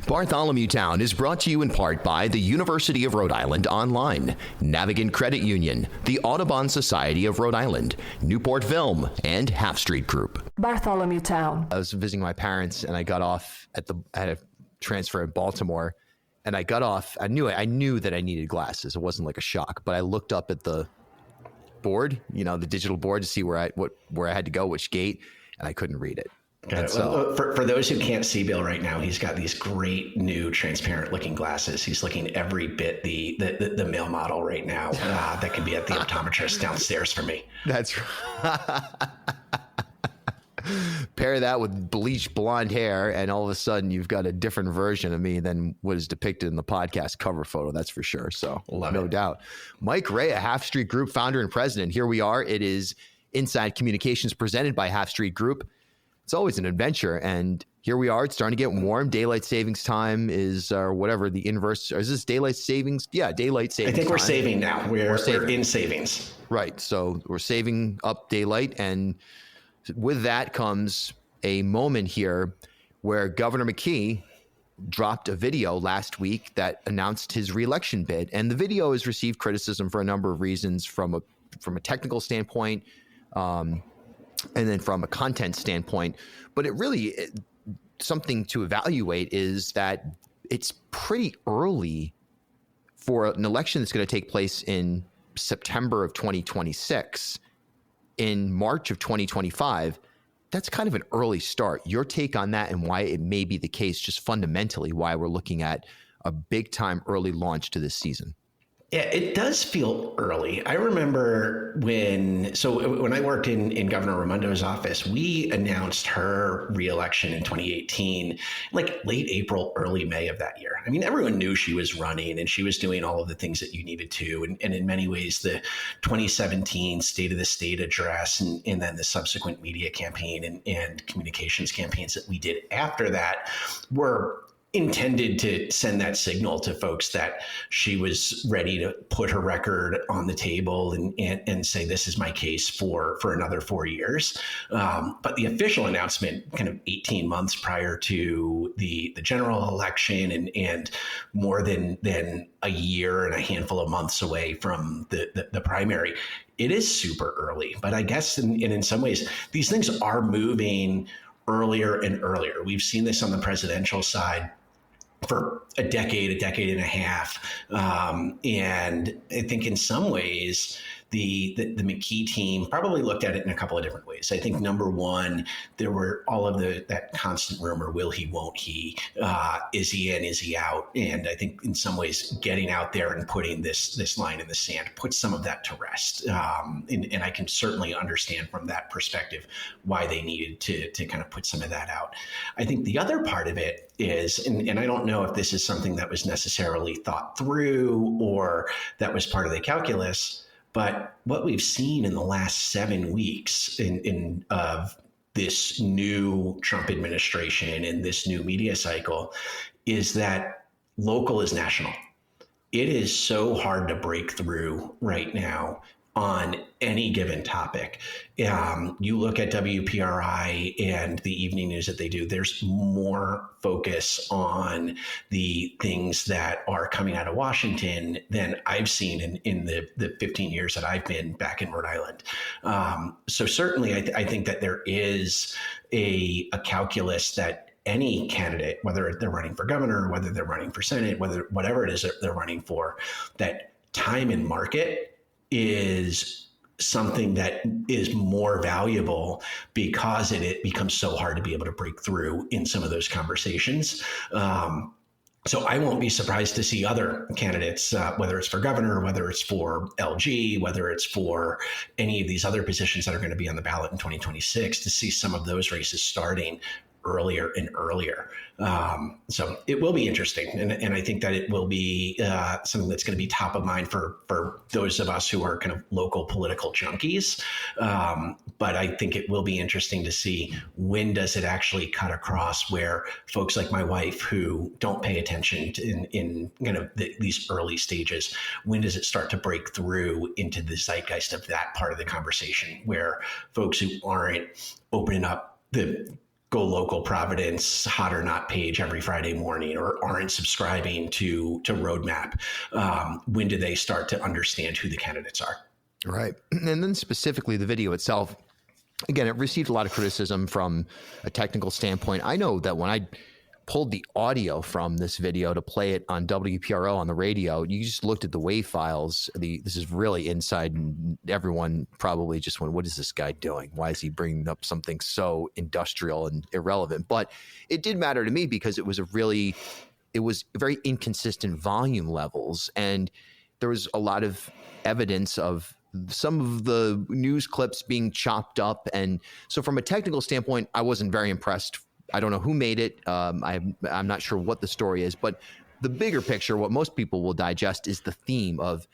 Bartholomew Town is brought to you in part by the University of Rhode Island Online, Navigant Credit Union, the Audubon Society of Rhode Island, Newport Film, and Half Street Group. Bartholomew Town. I was visiting my parents and I got off I had a transfer in Baltimore, and I got off. I knew that I needed glasses. It wasn't like a shock, but I looked up at the board, the digital board, to see where I had to go, which gate, and I couldn't read it. So, for those who can't see Bill right now, he's got these great new transparent looking glasses. He's looking every bit the male model right now that can be at the optometrist downstairs for me. That's right. Pair that with bleached blonde hair, and all of a sudden you've got a different version of me than what is depicted in the podcast cover photo. That's for sure. So no doubt. Mike Raia, Half Street Group founder and president. Here we are. It is Inside Communications presented by Half Street Group. It's always an adventure, and here we are. It's starting to get warm. Daylight savings time is, or whatever the inverse. Is this daylight savings? Yeah, daylight savings. I think we're time. Saving now. We're in savings. Right. So we're saving up daylight, and with that comes a moment here where Governor McKee dropped a video last week that announced his reelection bid, and the video has received criticism for a number of reasons, from a technical standpoint. And then from a content standpoint, but something to evaluate is that it's pretty early for an election that's going to take place in September of 2026. In March of 2025, that's kind of an early start. Your take on that and why it may be the case, just fundamentally why we're looking at a big time early launch to this season. Yeah, it does feel early. I remember when I worked in Governor Raimondo's office, we announced her reelection in 2018, like late April, early May of that year. I mean, everyone knew she was running and she was doing all of the things that you needed to. And in many ways, the 2017 State of the State address and then the subsequent media campaign and communications campaigns that we did after that were intended to send that signal to folks that she was ready to put her record on the table and say, this is my case for another 4 years. But the official announcement kind of 18 months prior to the general election and more than a year and a handful of months away from the primary, it is super early. But I guess in some ways, these things are moving earlier and earlier. We've seen this on the presidential side for a decade and a half. And I think in some ways, the McKee team probably looked at it in a couple of different ways. I think number one, there were all of that constant rumor, will he, won't he, is he in, is he out? And I think in some ways getting out there and putting this line in the sand puts some of that to rest. And I can certainly understand from that perspective why they needed to kind of put some of that out. I think the other part of it is, and I don't know if this is something that was necessarily thought through or that was part of the calculus, but what we've seen in the last 7 weeks of this new Trump administration and this new media cycle is that local is national. It is so hard to break through right now on any given topic. You look at WPRI and the evening news that they do, there's more focus on the things that are coming out of Washington than I've seen in the 15 years that I've been back in Rhode Island. So certainly I think that there is a calculus that any candidate, whether they're running for governor, whether they're running for Senate, whatever it is that they're running for, that time in market is something that is more valuable because it becomes so hard to be able to break through in some of those conversations. So I won't be surprised to see other candidates, whether it's for governor, whether it's for LG, whether it's for any of these other positions that are going to be on the ballot in 2026, to see some of those races starting earlier and earlier. So it will be interesting. And I think that it will be something that's going to be top of mind for those of us who are kind of local political junkies. But I think it will be interesting to see, when does it actually cut across where folks like my wife who don't pay attention in these early stages, when does it start to break through into the zeitgeist of that part of the conversation, where folks who aren't opening up the Go Local Providence Hot or Not page every Friday morning, or aren't subscribing to Roadmap? When do they start to understand who the candidates are? Right. And then specifically the video itself, again, it received a lot of criticism from a technical standpoint. I know that when I pulled the audio from this video to play it on WPRO on the radio, you just looked at the WAV files. This is really inside, and everyone probably just went, what is this guy doing? Why is he bringing up something so industrial and irrelevant? But it did matter to me because it was very inconsistent volume levels. And there was a lot of evidence of some of the news clips being chopped up. And so from a technical standpoint, I wasn't very impressed. I don't know who made it. I'm not sure what the story is, but the bigger picture, what most people will digest, is the theme of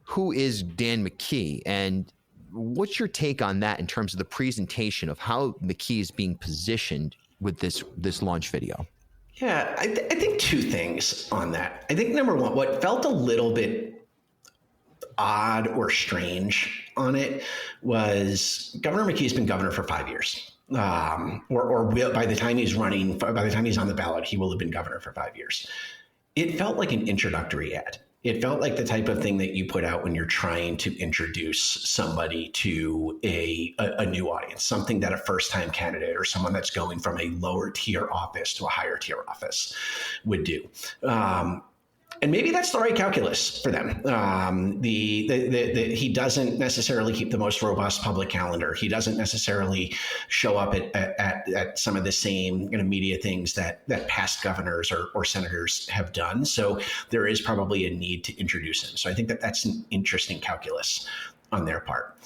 who is Dan McKee, and what's your take on that in terms of the presentation of how McKee is being positioned with this launch video? Yeah, I think two things on that. I think number one, what felt a little bit odd or strange on it was Governor McKee's been governor for 5 years. By the time he's on the ballot, he will have been governor for 5 years. It felt like an introductory ad. It felt like the type of thing that you put out when you're trying to introduce somebody to a new audience, something that a first-time candidate or someone that's going from a lower tier office to a higher tier office would do. And maybe that's the right calculus for them. He doesn't necessarily keep the most robust public calendar. He doesn't necessarily show up at some of the same media things that past governors or senators have done. So there is probably a need to introduce him. So I think that's an interesting calculus on their part.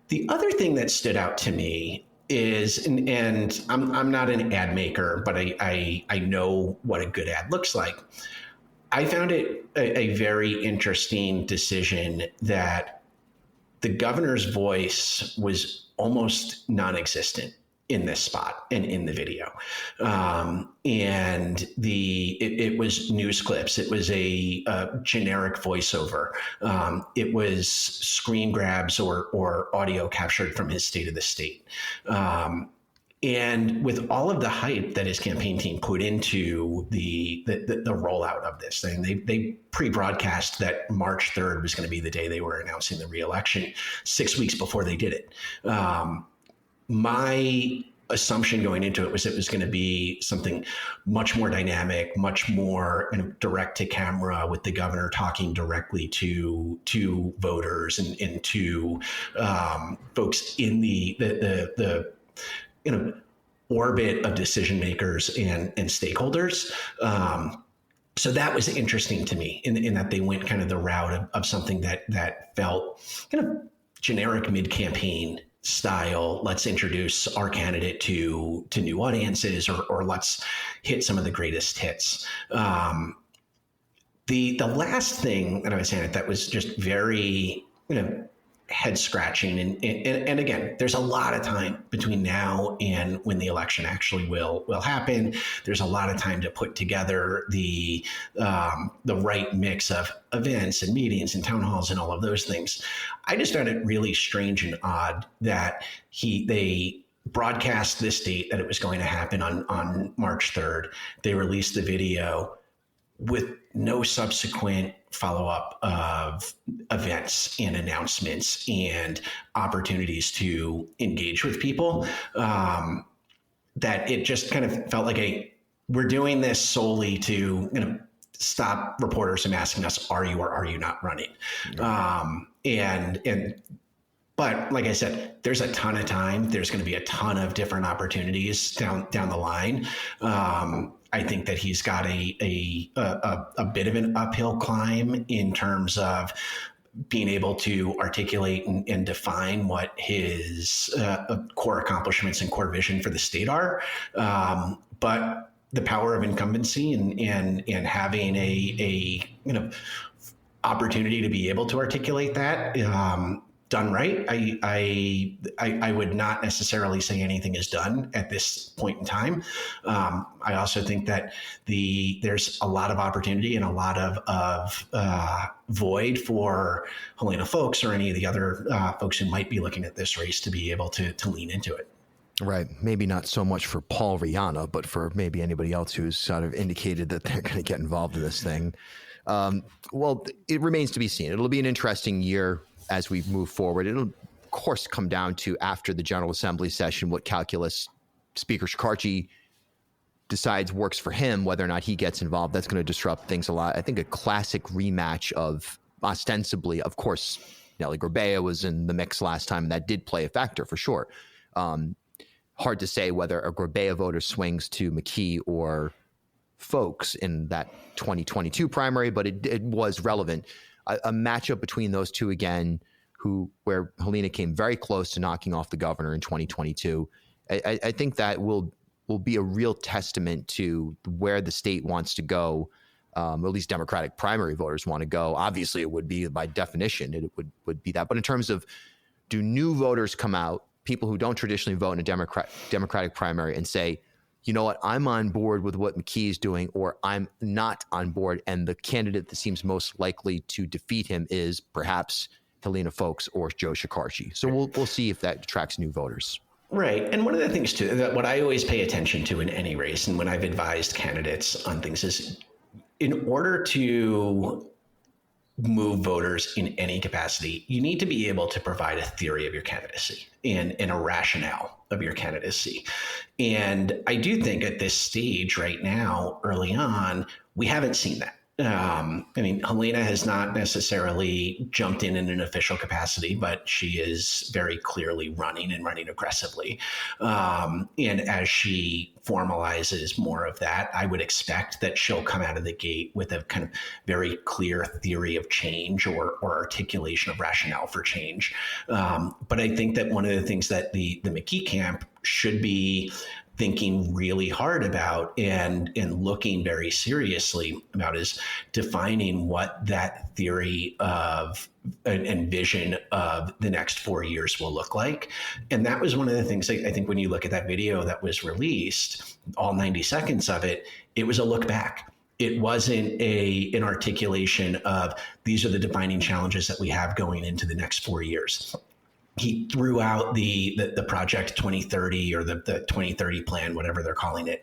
The other thing that stood out to me is, and I'm not an ad maker, but I know what a good ad looks like. I found it a very interesting decision that the governor's voice was almost non-existent in this spot and in the video. And it was news clips. It was a generic voiceover. It was screen grabs or audio captured from his State of the State. And with all of the hype that his campaign team put into the rollout of this thing, they pre-broadcast that March 3rd was going to be the day they were announcing the reelection 6 weeks before they did it. My assumption going into it was going to be something much more dynamic, much more direct to camera, with the governor talking directly to voters and to folks in the orbit of decision makers and stakeholders. So that was interesting to me in that they went kind of the route of something that felt kind of generic mid-campaign style. Let's introduce our candidate to new audiences, or let's hit some of the greatest hits. The last thing that I would say that was just very, head scratching. And again, there's a lot of time between now and when the election actually will happen. There's a lot of time to put together the right mix of events and meetings and town halls and all of those things. I just found it really strange and odd that they broadcast this date that it was going to happen on March 3rd. They released the video with no subsequent follow-up of events and announcements and opportunities to engage with people, that it just kind of felt like we're doing this solely to stop reporters from asking us, are you or are you not running? But like I said, there's a ton of time. There's going to be a ton of different opportunities down the line. I think that he's got a bit of an uphill climb in terms of being able to articulate and define what his core accomplishments and core vision for the state are. But the power of incumbency and having a opportunity to be able to articulate that done right, I would not necessarily say anything is done at this point in time. I also think that there's a lot of opportunity and a lot of void for Helena folks or any of the other folks who might be looking at this race to be able to lean into it. Right. Maybe not so much for Paul Rihanna, but for maybe anybody else who's sort of indicated that they're going to get involved in this thing. Well, it remains to be seen. It'll be an interesting year as we move forward. It'll, of course, come down to after the General Assembly session, what calculus Speaker Shekarchi decides works for him, whether or not he gets involved. That's going to disrupt things a lot. I think a classic rematch of ostensibly, of course, Nellie Gorbea was in the mix last time, and that did play a factor for sure. Hard to say whether a Gorbea voter swings to McKee or Folks in that 2022 primary, but it was relevant. A matchup between those two again, where Helena came very close to knocking off the governor in 2022. I think that will be a real testament to where the state wants to go, at least Democratic primary voters want to go. Obviously, it would be by definition, it would be that. But in terms of, do new voters come out, people who don't traditionally vote in a Democratic primary, and say, you know what, I'm on board with what McKee is doing, or I'm not on board, and the candidate that seems most likely to defeat him is perhaps Helena Folks or Joe Shekarchi. So we'll see if that attracts new voters. Right. And one of the things, too, that what I always pay attention to in any race, and when I've advised candidates on things, is in order to move voters in any capacity, you need to be able to provide a theory of your candidacy and a rationale of your candidacy. And I do think at this stage right now, early on, we haven't seen that. I mean, Helena has not necessarily jumped in an official capacity, but she is very clearly running and running aggressively. And as she formalizes more of that, I would expect that she'll come out of the gate with a kind of very clear theory of change or articulation of rationale for change. But I think that one of the things that the McKee camp should be thinking really hard about and looking very seriously about is defining what that theory of and vision of the next 4 years will look like. And that was one of the things I think when you look at that video that was released, all 90 seconds of it, it was a look back. It wasn't an articulation of these are the defining challenges that we have going into the next 4 years. He threw out the Project 2030 or the 2030 plan, whatever they're calling it,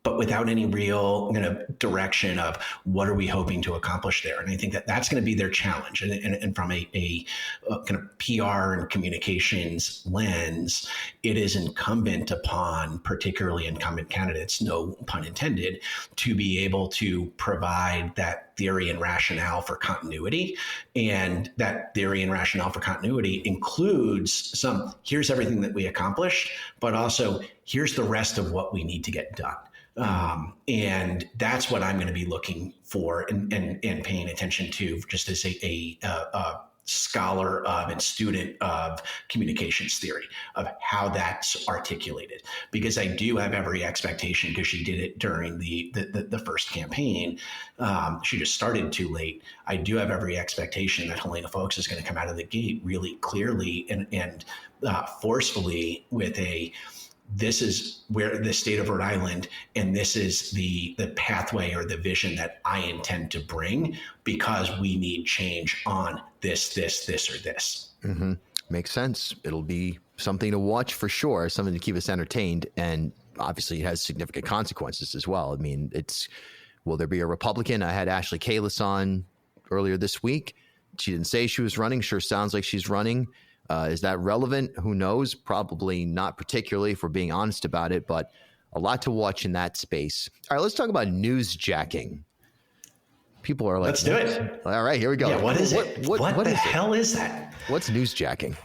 but without any real direction of what are we hoping to accomplish there. And I think that that's going to be their challenge. And from a kind of PR and communications lens, it is incumbent upon particularly incumbent candidates, no pun intended, to be able to provide that theory and rationale for continuity. And that theory and rationale for continuity includes here's everything that we accomplished, but also here's the rest of what we need to get done. And that's what I'm going to be looking for and paying attention to, just as a scholar of and student of communications theory, of how that's articulated. Because I do have every expectation, because she did it during the first campaign. She just started too late. I do have every expectation that Helena Folks is going to come out of the gate really clearly and forcefully with this is where the state of Rhode Island, and this is the pathway or the vision that I intend to bring, because we need change on this, or this. Mm-hmm. Makes sense. It'll be something to watch for sure, something to keep us entertained. And obviously it has significant consequences as well. I mean, will there be a Republican? I had Ashley Kalis on earlier this week. She didn't say she was running. Sure sounds like she's running. Is that relevant? Who knows? Probably not particularly, if we're being honest about it, but a lot to watch in that space. All right, let's talk about newsjacking. People are like, let's do it. All right, here we go. Yeah, what is it? What the hell is that? What's newsjacking?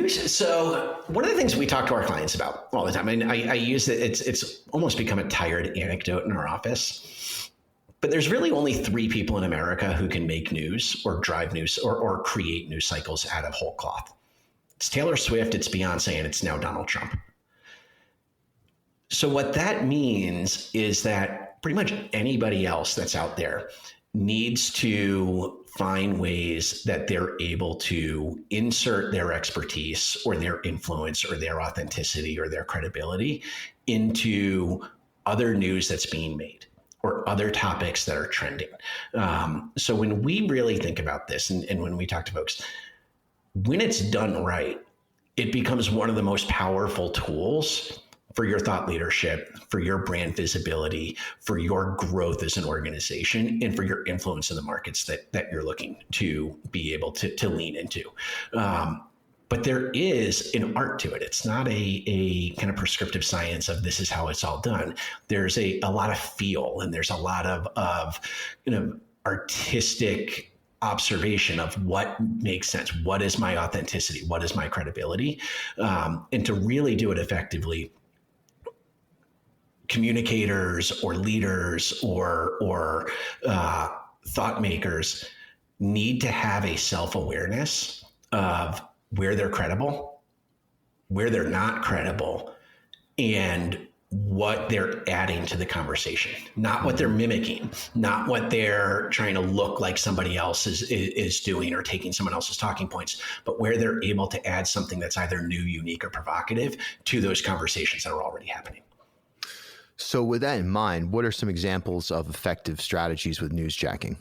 So one of the things we talk to our clients about all the time, and I use it, it's almost become a tired anecdote in our office, but there's really only 3 people in America who can make news or drive news or create news cycles out of whole cloth. It's Taylor Swift, it's Beyonce, and it's now Donald Trump. So what that means is that pretty much anybody else that's out there needs to find ways that they're able to insert their expertise or their influence or their authenticity or their credibility into other news that's being made or other topics that are trending. So when we really think about this and when we talk to folks, when it's done right, it becomes one of the most powerful tools for your thought leadership, for your brand visibility, for your growth as an organization, and for your influence in the markets that you're looking to be able to lean into. But there is an art to it. It's not a kind of prescriptive science of this is how it's all done. There's a lot of feel, and there's a lot of artistic observation of what makes sense. What is my authenticity? What is my credibility? And to really do it effectively, communicators or leaders or thought makers need to have a self-awareness of where they're credible, where they're not credible, and what they're adding to the conversation, not what they're mimicking, not what they're trying to look like somebody else is doing or taking someone else's talking points, but where they're able to add something that's either new, unique, or provocative to those conversations that are already happening. So with that in mind, what are some examples of effective strategies with newsjacking?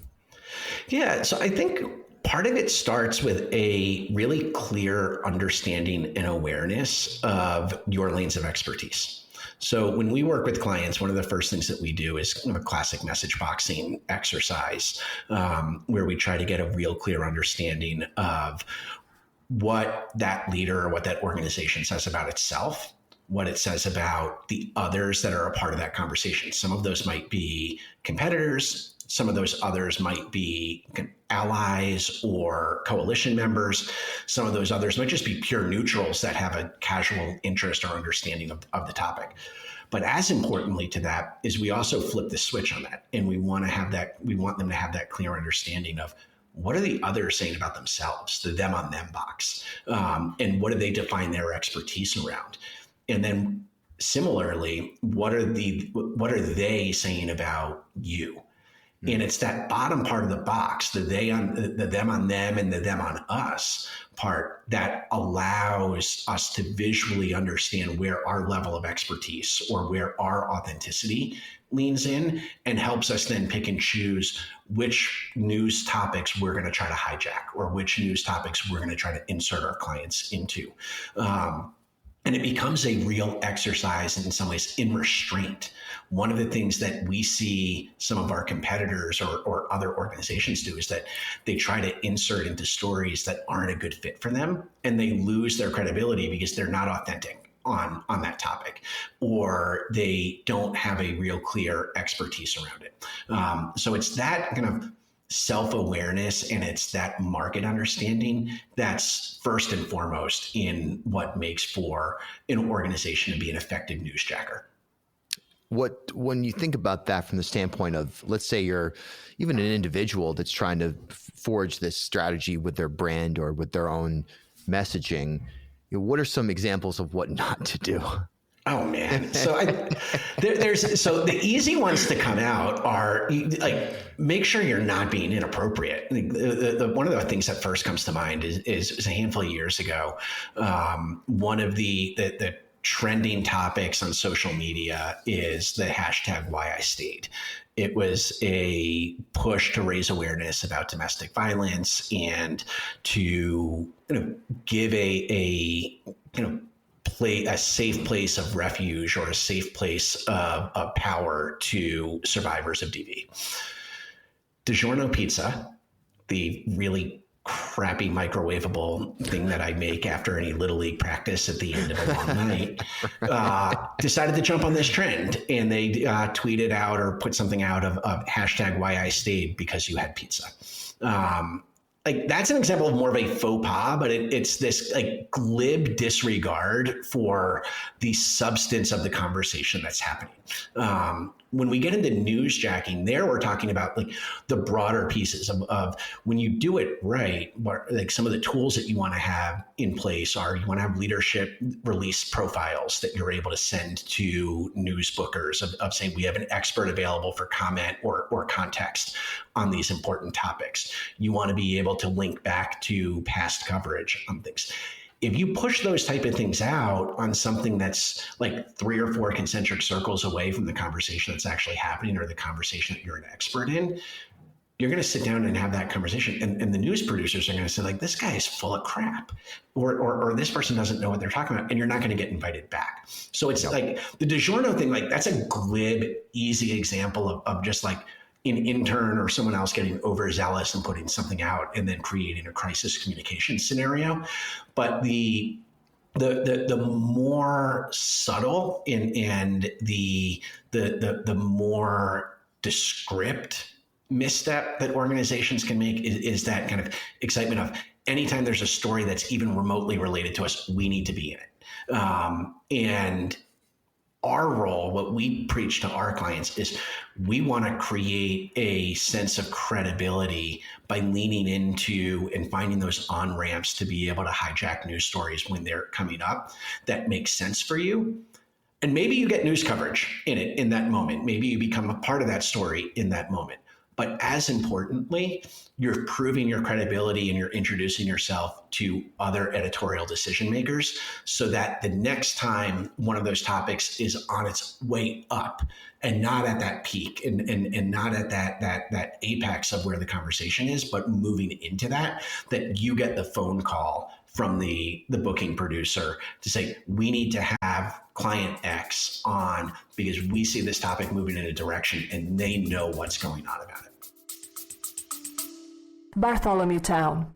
Yeah, so I think part of it starts with a really clear understanding and awareness of your lanes of expertise. So when we work with clients, one of the first things that we do is kind of a classic message boxing exercise, where we try to get a real clear understanding of what that leader or what that organization says about itself, what it says about the others that are a part of that conversation. Some of those might be competitors. Some of those others might be allies or coalition members. Some of those others might just be pure neutrals that have a casual interest or understanding of the topic. But as importantly to that is we also flip the switch on that. And we want them to have that clear understanding of what are the others saying about themselves, the them on them box, and what do they define their expertise around? And then similarly, what are they saying about you? And it's that bottom part of the box, the them on them and the them on us part that allows us to visually understand where our level of expertise or where our authenticity leans in, and helps us then pick and choose which news topics we're going to try to hijack or which news topics we're going to try to insert our clients into. And it becomes a real exercise in some ways in restraint. One of the things that we see some of our competitors or other organizations do is that they try to insert into stories that aren't a good fit for them, and they lose their credibility because they're not authentic on that topic, or they don't have a real clear expertise around it. So it's that kind of self-awareness and it's that market understanding that's first and foremost in what makes for an organization to be an effective newsjacker. When you think about that from the standpoint of, let's say you're even an individual that's trying to forge this strategy with their brand or with their own messaging, what are some examples of what not to do? Oh man! So so the easy ones to come out are like, make sure you're not being inappropriate. One of the things that first comes to mind is a handful of years ago. One of the trending topics on social media is the hashtag Why I Stayed. It was a push to raise awareness about domestic violence and to give a safe place of refuge or a safe place of power to survivors of DV. DiGiorno pizza, the really crappy microwavable thing that I make after any Little League practice at the end of a long night, decided to jump on this trend, and they tweeted out or put something out of hashtag Why I Stayed because you had pizza. Like, that's an example of more of a faux pas, but it's this like glib disregard for the substance of the conversation that's happening. When we get into newsjacking, there we're talking about like the broader pieces of when you do it right. Like, some of the tools that you want to have in place are, you want to have leadership release profiles that you're able to send to news bookers of saying, we have an expert available for comment or context on these important topics. You want to be able to link back to past coverage on things. If you push those type of things out on something that's like 3 or 4 concentric circles away from the conversation that's actually happening or the conversation that you're an expert in, you're going to sit down and have that conversation. And the news producers are going to say, like, this guy is full of crap, or this person doesn't know what they're talking about, and you're not going to get invited back. So it's like the DiGiorno thing, like that's a glib, easy example of just like an intern or someone else getting overzealous and putting something out and then creating a crisis communication scenario. But the more subtle and the more descript misstep that organizations can make is that kind of excitement of anytime there's a story that's even remotely related to us, we need to be in it. And our role, what we preach to our clients, is we want to create a sense of credibility by leaning into and finding those on-ramps to be able to hijack news stories when they're coming up that makes sense for you. And maybe you get news coverage in it in that moment. Maybe you become a part of that story in that moment. But as importantly, you're proving your credibility and you're introducing yourself to other editorial decision makers so that the next time one of those topics is on its way up and not at that peak and not at that apex of where the conversation is, but moving into that you get the phone call from the booking producer to say, we need to have client X on because we see this topic moving in a direction and they know what's going on about it. Bartholomew Town.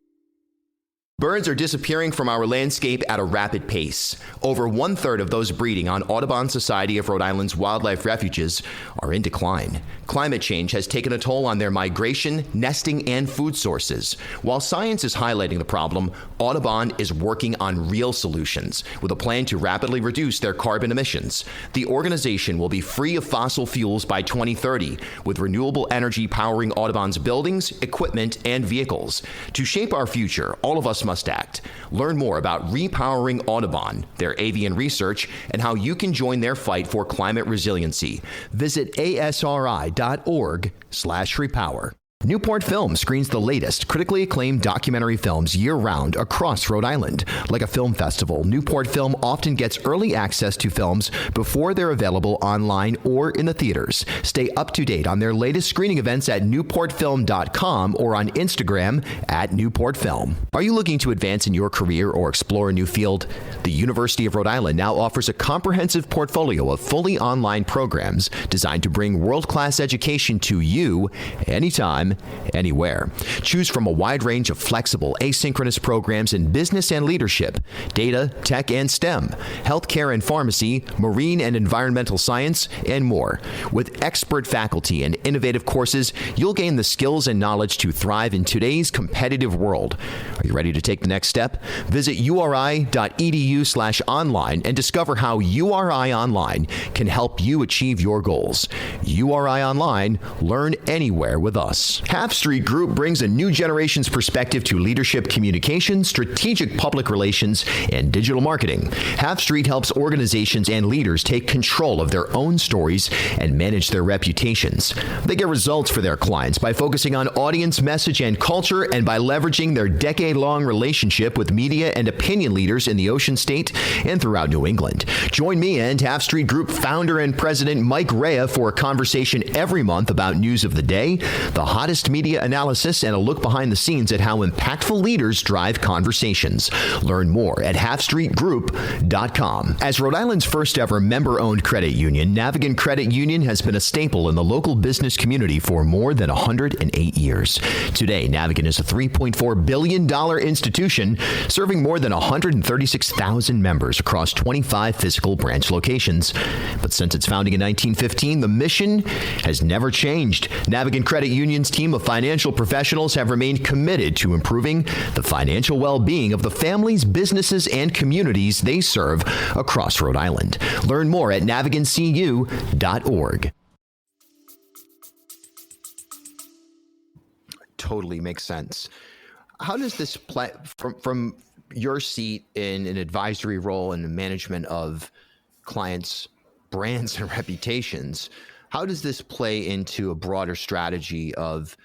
Birds are disappearing from our landscape at a rapid pace. Over 1/3 of those breeding on Audubon Society of Rhode Island's wildlife refuges are in decline. Climate change has taken a toll on their migration, nesting, and food sources. While science is highlighting the problem, Audubon is working on real solutions with a plan to rapidly reduce their carbon emissions. The organization will be free of fossil fuels by 2030, with renewable energy powering Audubon's buildings, equipment, and vehicles. To shape our future, all of us must act. Learn more about repowering Audubon, their avian research, and how you can join their fight for climate resiliency. Visit asri.org/repower. Newport Film screens the latest, critically acclaimed documentary films year-round across Rhode Island. Like a film festival, Newport Film often gets early access to films before they're available online or in the theaters. Stay up to date on their latest screening events at newportfilm.com or on Instagram @NewportFilm. Are you looking to advance in your career or explore a new field? The University of Rhode Island now offers a comprehensive portfolio of fully online programs designed to bring world-class education to you anytime, anywhere. Choose from a wide range of flexible, asynchronous programs in business and leadership, data, tech, and STEM, healthcare and pharmacy, marine and environmental science, and more. With expert faculty and innovative courses, you'll gain the skills and knowledge to thrive in today's competitive world. Are you ready to take the next step? Visit uri.edu/online and discover how URI Online can help you achieve your goals. URI Online, learn anywhere with us. Half Street Group brings a new generation's perspective to leadership communication, strategic public relations, and digital marketing. Half Street helps organizations and leaders take control of their own stories and manage their reputations. They get results for their clients by focusing on audience, message, and culture, and by leveraging their decade-long relationship with media and opinion leaders in the Ocean State and throughout New England. Join me and Half Street Group founder and president Mike Raia for a conversation every month about news of the day, the hottest media analysis, and a look behind the scenes at how impactful leaders drive conversations. Learn more at halfstreetgroup.com. As Rhode Island's first ever member-owned credit union, Navigant Credit Union has been a staple in the local business community for more than 108 years. Today, Navigant is a $3.4 billion institution serving more than 136,000 members across 25 physical branch locations. But since its founding in 1915, the mission has never changed. Navigant Credit Union's team of financial professionals have remained committed to improving the financial well-being of the families, businesses, and communities they serve across Rhode Island. Learn more at navigantcu.org. Totally makes sense. How does this play from your seat in an advisory role in the management of clients' brands and reputations? How does this play into a broader strategy of,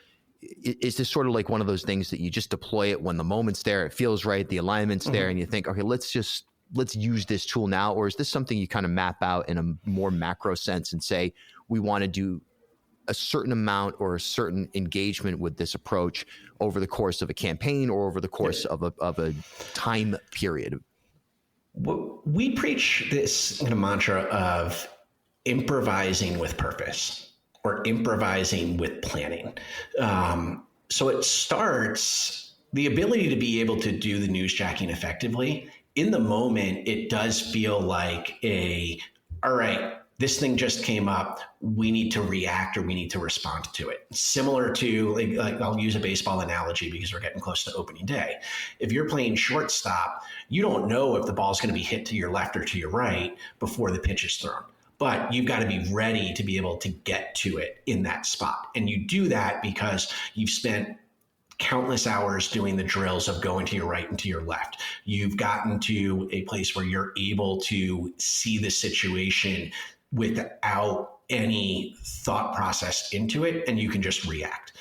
is this sort of like one of those things that you just deploy it when the moment's there, it feels right, the alignment's there, and you think, okay, let's use this tool now? Or is this something you kind of map out in a more macro sense and say, we want to do a certain amount or a certain engagement with this approach over the course of a campaign or over the course of a time period? We preach this mantra of improvising with purpose or improvising with planning. So it starts the ability to be able to do the newsjacking effectively. In the moment, it does feel like all right, this thing just came up. We need to react or we need to respond to it. Similar to, like I'll use a baseball analogy because we're getting close to opening day. If you're playing shortstop, you don't know if the ball's going to be hit to your left or to your right before the pitch is thrown. But you've got to be ready to be able to get to it in that spot. And you do that because you've spent countless hours doing the drills of going to your right and to your left. You've gotten to a place where you're able to see the situation without any thought process into it, and you can just react.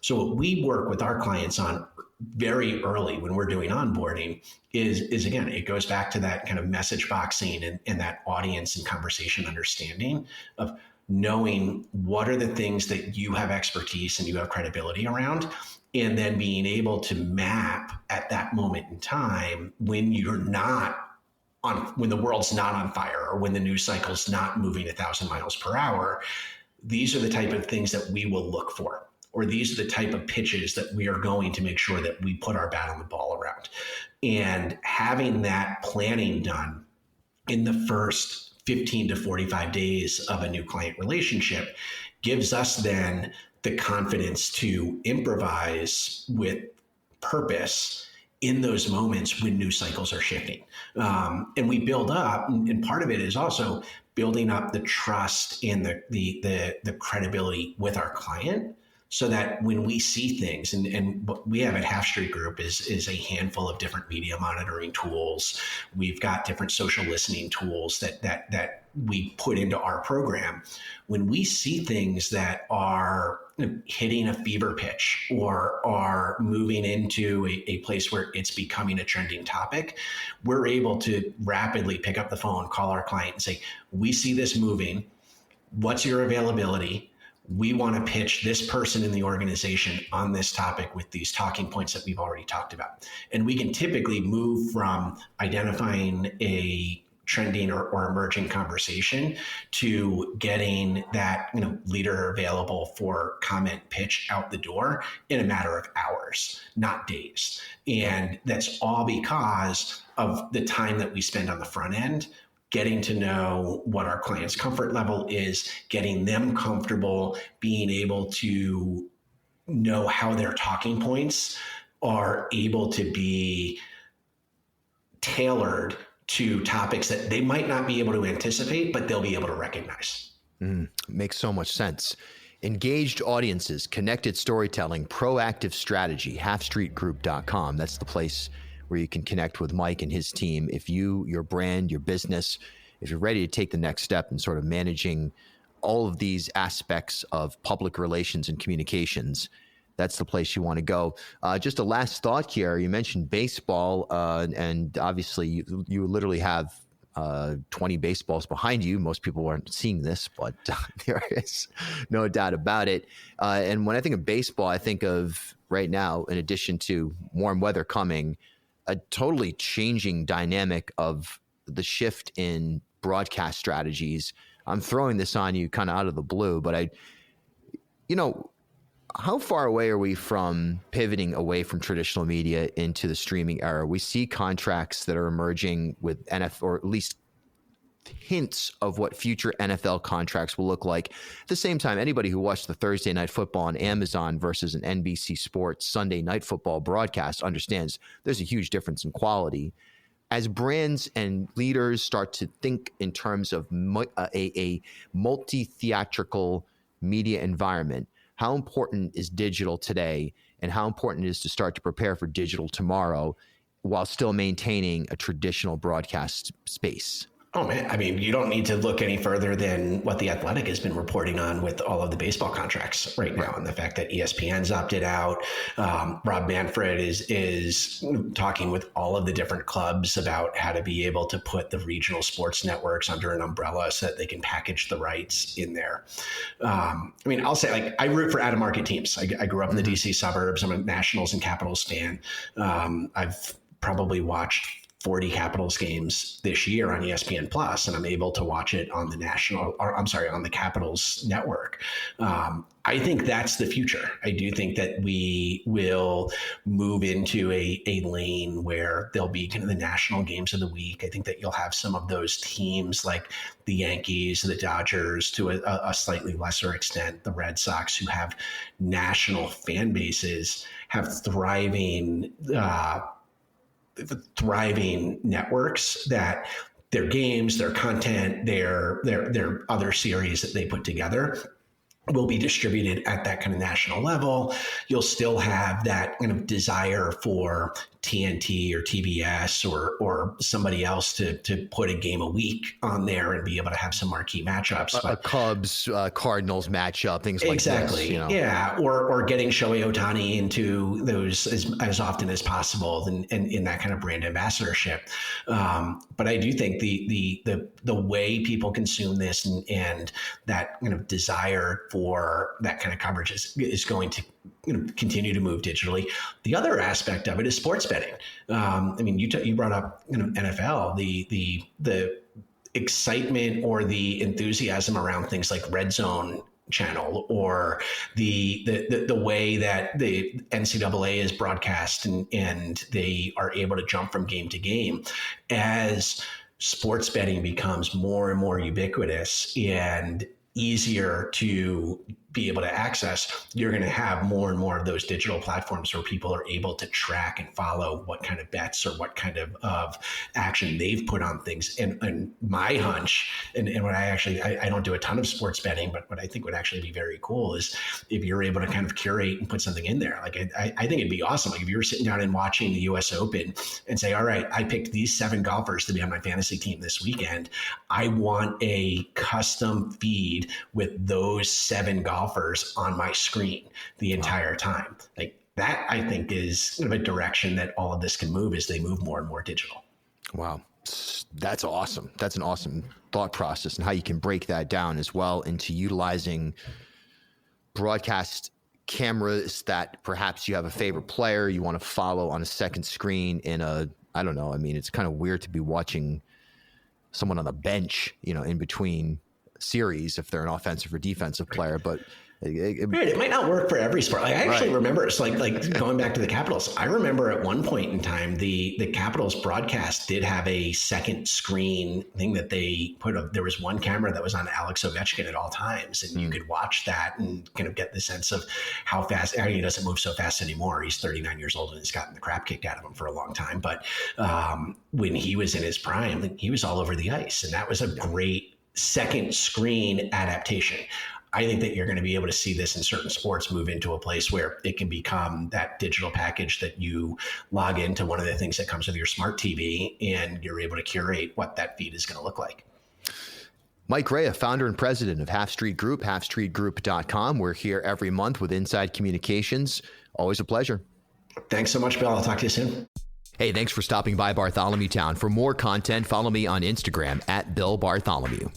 So what we work with our clients on very early when we're doing onboarding is again, it goes back to that kind of message boxing and that audience and conversation understanding of knowing what are the things that you have expertise and you have credibility around, and then being able to map at that moment in time when you're not when the world's not on fire or when the news cycle's not moving 1,000 miles per hour. These are the type of things that we will look for, or these are the type of pitches that we are going to make sure that we put our bat on the ball around. And having that planning done in the first 15 to 45 days of a new client relationship gives us then the confidence to improvise with purpose in those moments when news cycles are shifting. And we build up, and part of it is also building up the trust and the credibility with our client, so that when we see things, and what we have at Half Street Group is a handful of different media monitoring tools. We've got different social listening tools that we put into our program. When we see things that are hitting a fever pitch or are moving into a place where it's becoming a trending topic, we're able to rapidly pick up the phone, call our client and say, we see this moving. What's your availability? We want to pitch this person in the organization on this topic with these talking points that we've already talked about. And we can typically move from identifying a trending or emerging conversation to getting that leader available for comment pitch out the door in a matter of hours, not days. And that's all because of the time that we spend on the front end, getting to know what our client's comfort level is, getting them comfortable, being able to know how their talking points are able to be tailored to topics that they might not be able to anticipate, but they'll be able to recognize. Makes so much sense. Engaged audiences, connected storytelling, proactive strategy, halfstreetgroup.com. That's the place where you can connect with Mike and his team. If your brand, your business, if you're ready to take the next step in sort of managing all of these aspects of public relations and communications, that's the place you want to go. Just a last thought here. You mentioned baseball, and obviously you literally have 20 baseballs behind you. Most people aren't seeing this, but there is no doubt about it. And when I think of baseball, I think of right now, in addition to warm weather coming, a totally changing dynamic of the shift in broadcast strategies. I'm throwing this on you kind of out of the blue, but how far away are we from pivoting away from traditional media into the streaming era? We see contracts that are emerging with NFL, or at least hints of what future NFL contracts will look like. At the same time, anybody who watched the Thursday Night Football on Amazon versus an NBC Sports Sunday Night Football broadcast understands there's a huge difference in quality. As brands and leaders start to think in terms of a multi-theatrical media environment, how important is digital today, and how important it is to start to prepare for digital tomorrow while still maintaining a traditional broadcast space? Oh man, I mean, you don't need to look any further than what The Athletic has been reporting on with all of the baseball contracts right now, and the fact that ESPN's opted out. Rob Manfred is talking with all of the different clubs about how to be able to put the regional sports networks under an umbrella so that they can package the rights in there. I mean, I'll say, like, I root for out-of-market teams. I grew up in the DC suburbs. I'm a Nationals and Capitals fan. I've probably watched 40 Capitals games this year on ESPN Plus, and I'm able to watch it on the on the Capitals network. I think that's the future. I do think that we will move into a lane where there'll be kind of the national games of the week. I think that you'll have some of those teams like the Yankees, the Dodgers, to a slightly lesser extent, the Red Sox, who have national fan bases, have thriving networks that their games, their content, their other series that they put together will be distributed at that kind of national level. You'll still have that kind of desire for TNT or TBS or somebody else to put a game a week on there and be able to have some marquee matchups. A Cubs Cardinals matchup, things like exactly. this. You know? Yeah, or getting Shohei Ohtani into those as often as possible and in that kind of brand ambassadorship. But I do think the way people consume this and that kind of desire for that kind of coverage is going to continue to move digitally. The other aspect of it is sports betting. I mean, you brought up NFL, the excitement or the enthusiasm around things like Red Zone channel or the way that the NCAA is broadcast and they are able to jump from game to game as sports betting becomes more and more ubiquitous and easier to be able to access. You're going to have more and more of those digital platforms where people are able to track and follow what kind of bets or what kind of action they've put on things. And my hunch, and what I don't do a ton of sports betting, but what I think would actually be very cool is if you're able to kind of curate and put something in there. Like I think it'd be awesome. Like if you were sitting down and watching the US Open and say, all right, I picked these 7 golfers to be on my fantasy team this weekend. I want a custom feed with those 7 golfers on my screen the entire time. Like that, I think, is kind of a direction that all of this can move as they move more and more digital. Wow. That's awesome. That's an awesome thought process, and how you can break that down as well into utilizing broadcast cameras that perhaps you have a favorite player you want to follow on a second screen I don't know. I mean, it's kind of weird to be watching someone on the bench, in between series if they're an offensive or defensive player, but it might not work for every sport. Like, I actually remember it's like going back to the Capitals. I remember at one point in time, the Capitals broadcast did have a second screen thing that they put up. There was one camera that was on Alex Ovechkin at all times, and you could watch that and kind of get the sense of how fast. I mean, he doesn't move so fast anymore. He's 39 years old and has gotten the crap kicked out of him for a long time. But when he was in his prime, he was all over the ice, and that was a great second screen adaptation. I think that you're going to be able to see this in certain sports move into a place where it can become that digital package that you log into one of the things that comes with your smart TV, and you're able to curate what that feed is going to look like. Mike Raia, founder and president of Half Street Group, halfstreetgroup.com. We're here every month with Inside Communications. Always a pleasure. Thanks so much, Bill. I'll talk to you soon. Hey, thanks for stopping by Bartholomew Town. For more content, follow me on Instagram @BillBartholomew.